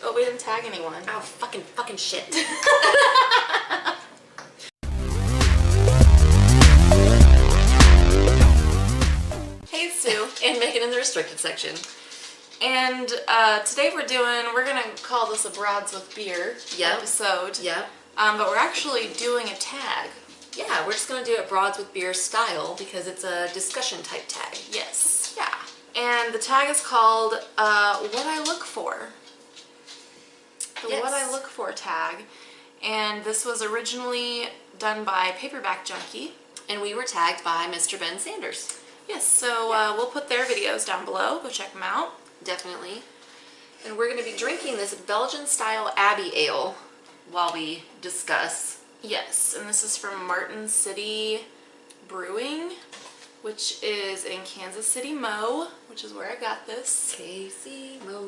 Oh, we didn't tag anyone. Oh, fucking shit. Hey, Sue. And Megan in the restricted section. And today we're gonna call this a Broads with Beer episode. Yep. But we're actually doing a tag. Yeah, we're just gonna do it Broads with Beer style because it's a discussion type tag. Yes. Yeah. And the tag is called What I Look For. The Yes. What I Look For tag. And this was originally done by Paperback Junkie. And we were tagged by Mr. Ben Sanders. Yes, so we'll put their videos down below. Go check them out. Definitely. And we're going to be drinking this Belgian Style Abbey Ale while we discuss. Yes, and this is from Martin City Brewing, which is in Kansas City, Mo, which is where I got this. KC Mo.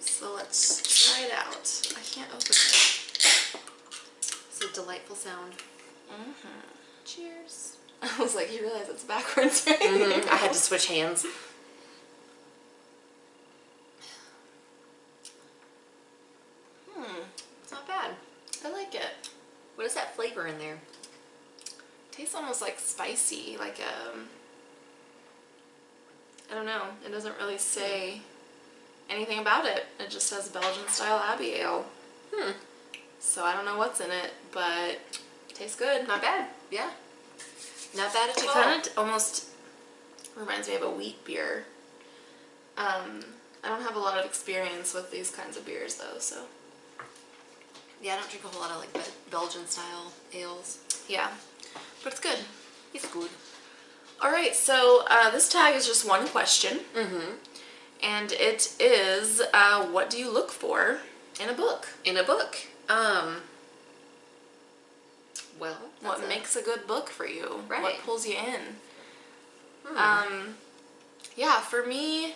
So let's try it out. I can't open it. It's a delightful sound. Mm-hmm. Cheers. I was like, you realize it's backwards, right? Mm-hmm. I had to switch hands. It's not bad. I like it. What is that flavor in there? Tastes almost like spicy, like I don't know. It doesn't really say anything about it. It just says Belgian Style Abbey Ale. So I don't know what's in it, but it tastes good. Not bad. Yeah. Not bad at It all. kind of almost reminds me of a wheat beer. I don't have a lot of experience with these kinds of beers though, so. Yeah, I don't drink a whole lot of like Belgian style ales. Yeah, but it's good. It's good. All right, so this tag is just one question. And it is, what do you look for in a book? In a book. Well, What makes a good book for you? Right. What pulls you in? Yeah, for me,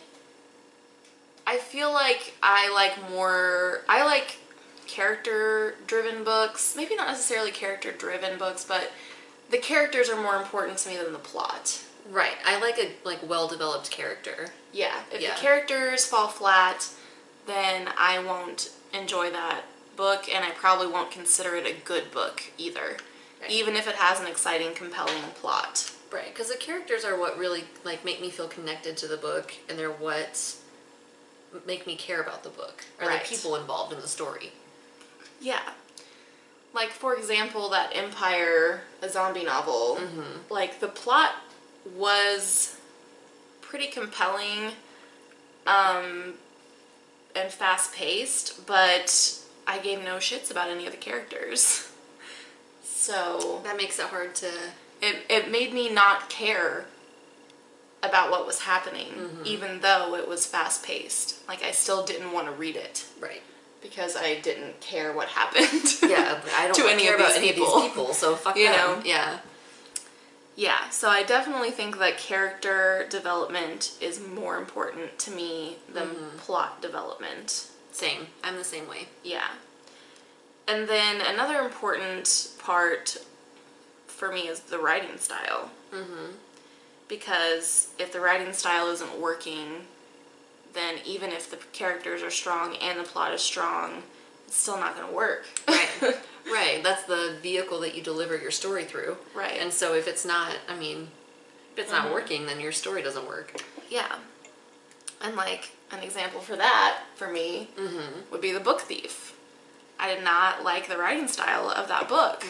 I feel like I like character-driven books. Maybe not necessarily character-driven books, but the characters are more important to me than the plot. Right. I like a well-developed character. Yeah, if Yeah. the characters fall flat, then I won't enjoy that book, and I probably won't consider it a good book either. Right. Even if it has an exciting, compelling plot. Right, because the characters are what really make me feel connected to the book, and they're what make me care about the book, or Right. the people involved in the story. Yeah. Like, for example, that Empire, a zombie novel, like, the plot was pretty compelling and fast-paced, but I gave no shits about any of the characters. So That makes it hard to. it made me not care about what was happening, even though it was fast-paced. Like, I still didn't want to read it. Right. Because I didn't care what happened. Yeah, I don't to any care of about these any of people. these people, so fuck You them. know? Yeah. Yeah, so I definitely think that character development is more important to me than plot development. Same. I'm the same way. Yeah. And then another important part for me is the writing style. Because if the writing style isn't working, then even if the characters are strong and the plot is strong, it's still not going to work. Right. Right. That's the vehicle that you deliver your story through. Right. And so if it's not, if it's not working, then your story doesn't work. Yeah. And like an example for that, for me, would be The Book Thief. I did not like the writing style of that book.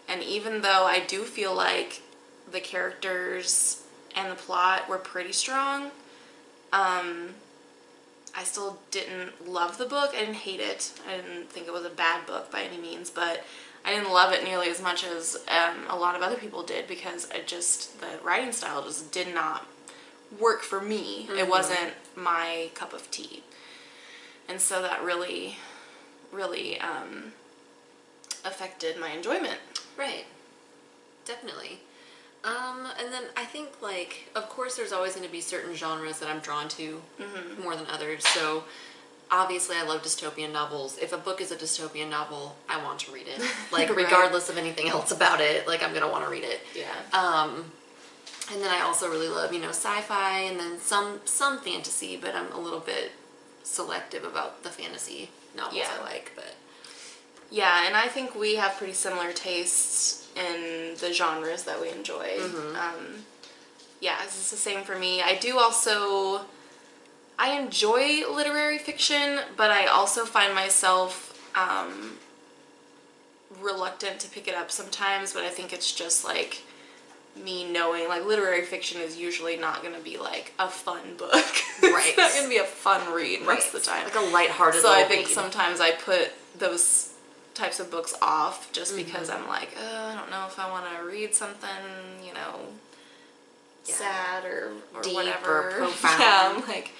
And even though I do feel like the characters and the plot were pretty strong, I still didn't love the book. I didn't hate it. I didn't think it was a bad book by any means, but I didn't love it nearly as much as a lot of other people did, because the writing style just did not work for me. It wasn't my cup of tea. And so that really, really affected my enjoyment. Right. Definitely. And then I think, of course there's always going to be certain genres that I'm drawn to more than others. So obviously I love dystopian novels. If a book is a dystopian novel, I want to read it. Like, regardless of anything else about it, I'm going to want to read it. Yeah. And then I also really love, sci-fi and then some fantasy, but I'm a little bit selective about the fantasy novels I like, but... Yeah, and I think we have pretty similar tastes in the genres that we enjoy. Yeah, it's the same for me. I do also... I enjoy literary fiction, but I also find myself reluctant to pick it up sometimes, but I think it's just like me knowing, like, literary fiction is usually not going to be like a fun book. Right. It's not going to be a fun read most of the time. Like a lighthearted So I little think read. sometimes I put those types of books off just because I'm like, I don't know if I want to read something, you know, sad or deep whatever. or profound. Yeah, I'm like,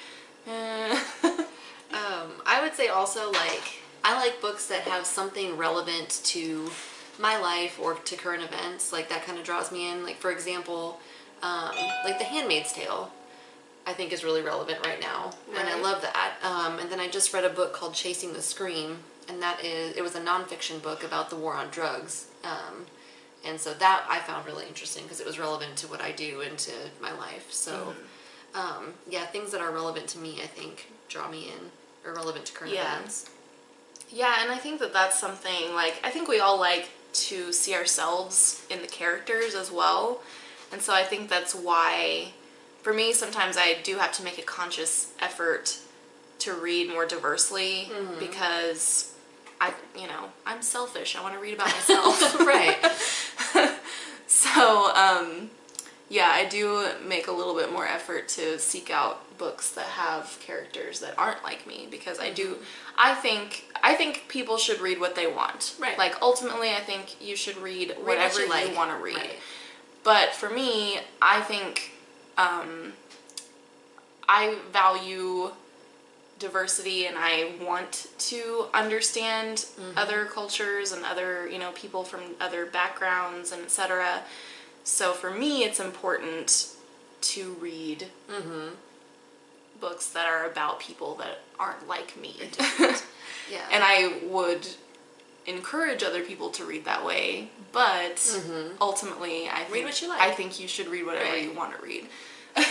I would say also, like, I like books that have something relevant to my life or to current events. Like, that kind of draws me in. Like, for example, like The Handmaid's Tale, I think is really relevant right now. And I love that. And then I just read a book called Chasing the Scream, and it was a nonfiction book about the war on drugs. And so that I found really interesting because it was relevant to what I do and to my life. So, yeah, things that are relevant to me, I think, draw me in, or relevant to current events. Yeah, and I think that that's something, like, I think we all like to see ourselves in the characters as well. And so I think that's why, for me, sometimes I do have to make a conscious effort to read more diversely because I'm selfish. I want to read about myself. Right. So, yeah, I do make a little bit more effort to seek out books that have characters that aren't like me, because I think people should read what they want. Right. Like, ultimately, I think you should read whatever what you want to read. Right. But for me, I think I value diversity, and I want to understand other cultures and other, people from other backgrounds and etc. So for me, it's important to read books that are about people that aren't like me. Yeah. And I would encourage other people to read that way, but ultimately, read what you like. I think you should read whatever you want to read.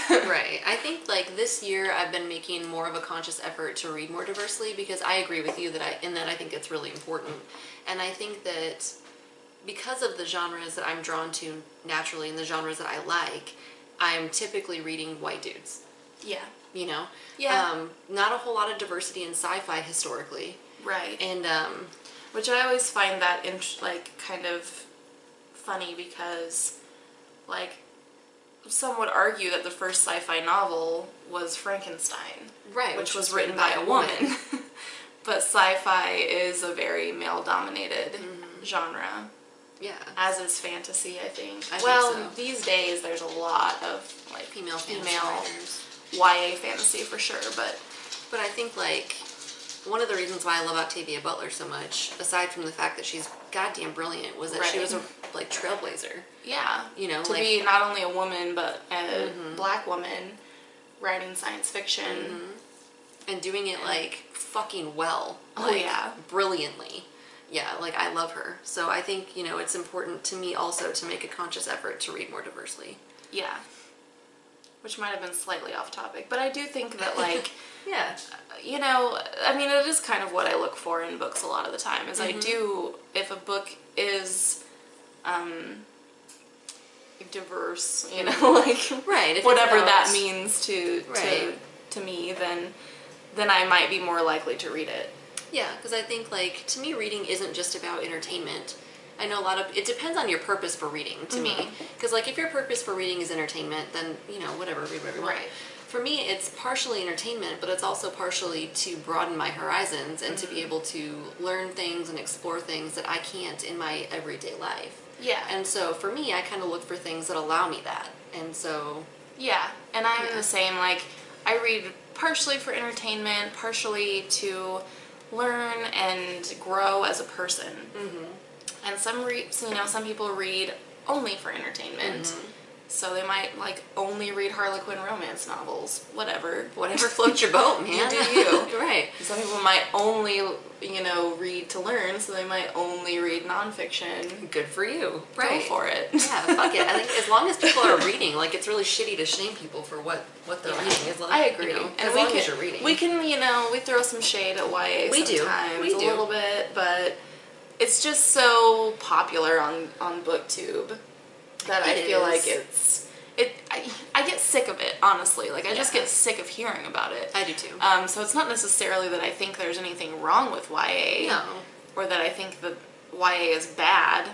Right. I think, like, this year I've been making more of a conscious effort to read more diversely, because I agree with you that I think it's really important. And I think that because of the genres that I'm drawn to naturally and the genres that I like, I'm typically reading white dudes. Yeah. Yeah. Not a whole lot of diversity in sci-fi historically. Right. And which I always find that kind of funny, because, like, some would argue that the first sci-fi novel was Frankenstein. Right. Which was written by a woman. But sci-fi is a very male-dominated genre. Yeah. As is fantasy, I think. I think so. These days there's a lot of, like, female writers. YA fantasy for sure, but I think, like, one of the reasons why I love Octavia Butler so much, aside from the fact that she's goddamn brilliant, was that she was a, like, trailblazer. Yeah. To like, be not only a woman, but a black woman writing science fiction. And doing it, like, fucking well. Oh, like, yeah. Brilliantly. Yeah, like, I love her. So I think, it's important to me also to make a conscious effort to read more diversely. Yeah. Which might have been slightly off topic, but I do think that, like, yeah. I mean, it is kind of what I look for in books a lot of the time, is I do, if a book is diverse, like, right, whatever that means to me, then I might be more likely to read it. Yeah, because I think, like, to me, reading isn't just about entertainment. I know it depends on your purpose for reading, to me. Because, like, if your purpose for reading is entertainment, then, whatever, read whatever you want. Right. For me, it's partially entertainment, but it's also partially to broaden my horizons and to be able to learn things and explore things that I can't in my everyday life. Yeah. And so, for me, I kind of look for things that allow me that. And so... Yeah, and I'm the same. Like, I read partially for entertainment, partially to learn and grow as a person. And some people read only for entertainment, So they might like only read Harlequin romance novels, whatever. Whatever floats your boat, man. You do you. Right. Some people might only, you know, read to learn, so they might only read nonfiction. Good for you. Go Right. for it. Yeah, fuck it. I think as long as people are reading, like, it's really shitty to shame people for what they're reading. As long, I agree. You know, and as long as you're reading. We can, you know, we throw some shade at YA sometimes, We a do. little bit, but it's just so popular on BookTube that I feel like I get sick of it, honestly. Like, I just get sick of hearing about it. I do too. So it's not necessarily that I think there's anything wrong with YA. No. Or that I think that YA is bad,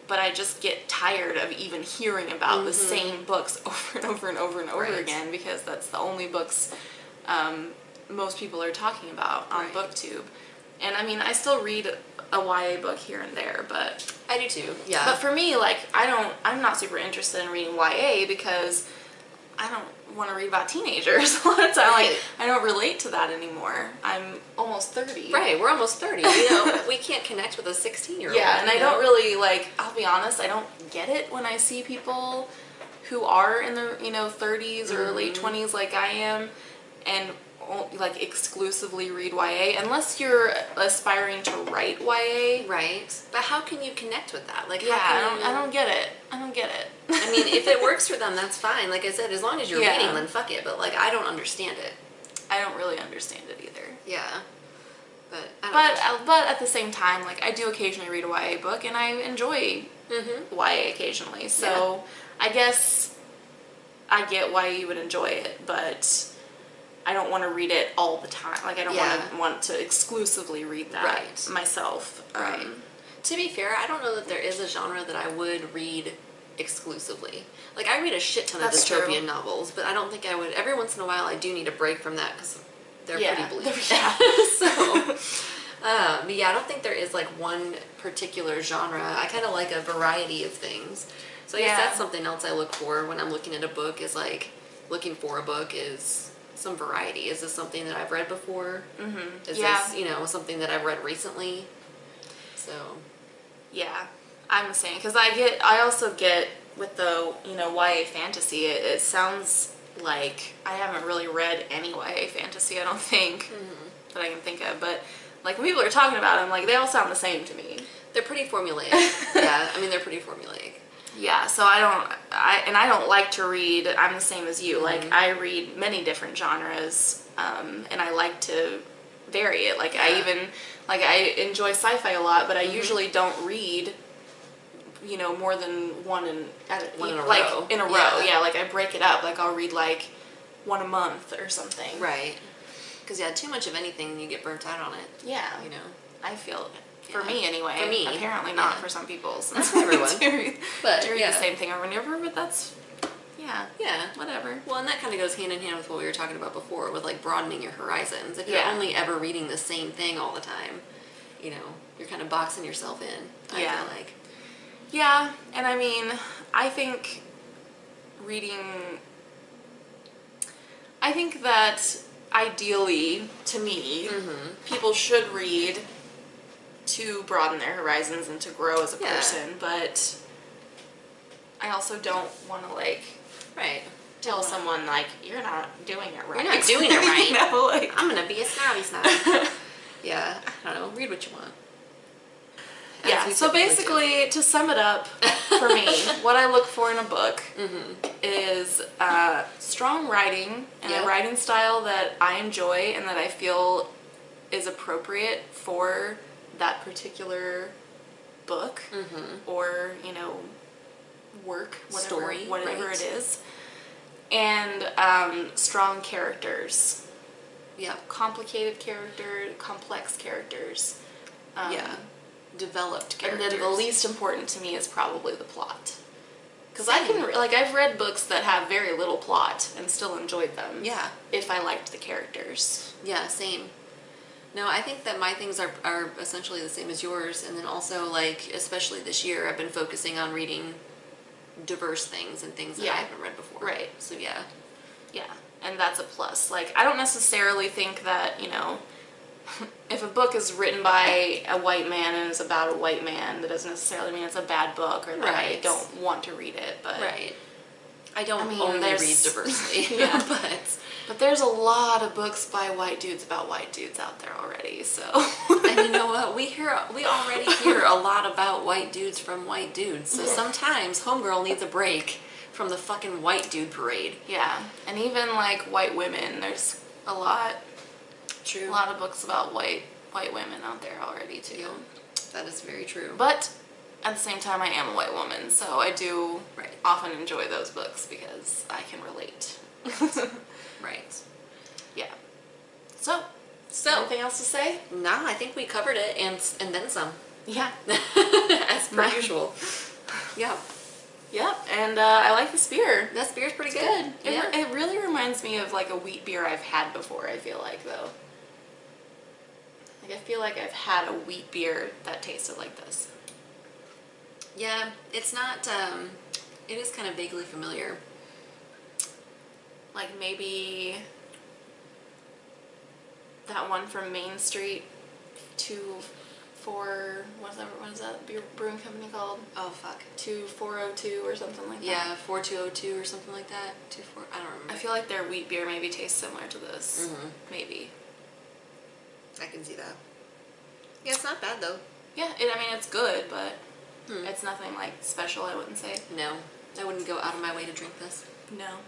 but I just get tired of even hearing about the same books over and over and over and over again, because that's the only books most people are talking about on BookTube. And I mean, I still read a YA book here and there, but I do too. Yeah. But for me, like, I'm not super interested in reading YA because I don't want to read about teenagers a lot of time. Like, I don't relate to that anymore. I'm almost 30. Right, we're almost 30. You know, we can't connect with a 16-year-old. Yeah, and I don't really, like, I'll be honest, I don't get it when I see people who are in their, you know, 30s or late 20s like I am, and like exclusively read YA, unless you're aspiring to write YA. Right. But how can you connect with that? Like, Yeah, how can I don't get it. I don't get it. I mean, if it works for them, that's fine. Like I said, as long as you're reading, then fuck it. But, like, I don't understand it. I don't really understand it either. Yeah. But I don't know. But at the same time, like, I do occasionally read a YA book, and I enjoy YA occasionally. So I guess I get why you would enjoy it, but I don't want to read it all the time. Like, I don't want to exclusively read that myself. Right. To be fair, I don't know that there is a genre that I would read exclusively. Like, I read a shit ton of dystopian novels, but I don't think I would. Every once in a while, I do need a break from that because they're pretty bleak. Yeah. So, but yeah, I don't think there is, like, one particular genre. I kind of like a variety of things. So I guess that's something else I look for when I'm looking at a book, is, like, looking for a book is some variety. Is this something that I've read before? Mm-hmm. Is this, you know, something that I've read recently? So, yeah, I'm the same, because I also get with the, you know, YA fantasy. It sounds like I haven't really read any YA fantasy, I don't think, that I can think of. But, like, when people are talking about them, like, they all sound the same to me. They're pretty formulaic. Yeah, I mean, they're pretty formulaic. Yeah, so I don't like to read. I'm the same as you. Like, I read many different genres, and I like to vary it. Like, I enjoy sci-fi a lot, but I usually don't read, you know, more than one in a row. In a row. Yeah, like, I break it up. Like, I'll read, like, one a month or something. Right. Because, too much of anything, you get burnt out on it. Yeah. You know? I feel for me anyway. For me. Apparently not for some people. Not for everyone. But read the same thing over and over, but that's, whatever. Well, and that kind of goes hand in hand with what we were talking about before, with, like, broadening your horizons. If you're only ever reading the same thing all the time, you know, you're kind of boxing yourself in, I feel like. Yeah, and I mean, I think that ideally, to me, people should read to broaden their horizons and to grow as a person, but I also don't want to, like, tell someone, like, you're not doing it right. You're not doing it right. You know, like, I'm going to be a snobby snob. Yeah, I don't know. Read what you want. Yeah, so basically, to sum it up, for me, what I look for in a book is strong writing and a writing style that I enjoy and that I feel is appropriate for that particular book or, you know, work, whatever it is. And strong characters. Yeah. Complicated characters, complex characters. Developed characters. And then the least important to me is probably the plot. Because I've read books that have very little plot and still enjoyed them. Yeah. If I liked the characters. Yeah, same. No, I think that my things are essentially the same as yours. And then also, like, especially this year, I've been focusing on reading diverse things and things that I haven't read before. Right. So, yeah. Yeah. And that's a plus. Like, I don't necessarily think that, you know, if a book is written by a white man and is about a white man, that doesn't necessarily mean it's a bad book or that I don't want to read it. But I don't only read diversely. Yeah. But But there's a lot of books by white dudes about white dudes out there already, so. and you know what? We already hear a lot about white dudes from white dudes. So sometimes homegirl needs a break from the fucking white dude parade. Yeah, and even like white women, there's a lot True. a lot of books about white women out there already too. Yeah, that is very true. But at the same time, I am a white woman, so I do often enjoy those books because I can relate. Right. Yeah. So anything else to say? Nah, I think we covered it and then some. Yeah. As per usual. Yeah. Yep, and I like this beer. This beer's pretty It's good. good. It really reminds me of like a wheat beer I've had before, I feel like, though. Like, I feel like I've had a wheat beer that tasted like this. Yeah, it's not, it is kind of vaguely familiar. Like maybe that one from Main Street, what is that beer brewing company called? Oh, fuck. 2402 or something like that. Yeah, 4202 or something like that. I don't remember. I feel like their wheat beer maybe tastes similar to this. Mm-hmm. Maybe. I can see that. Yeah, it's not bad though. Yeah, I mean, it's good, but it's nothing like special, I wouldn't say. No, I wouldn't go out of my way to drink this. No.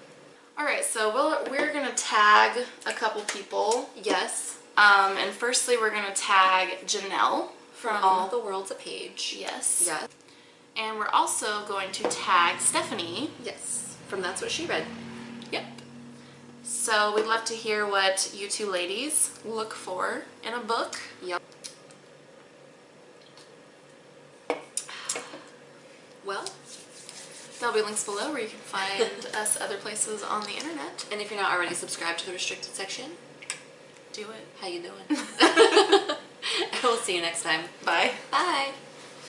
All right, so we're gonna tag a couple people. Yes. And firstly, we're gonna tag Janelle from All the World's a Page. Yes. Yes. And we're also going to tag Stephanie. Yes. From That's What She Read. Yep. So we'd love to hear what you two ladies look for in a book. Yep. Well, there'll be links below where you can find us other places on the internet. And if you're not already subscribed to the restricted section, do it. How you doing? We'll see you next time. Bye. Bye.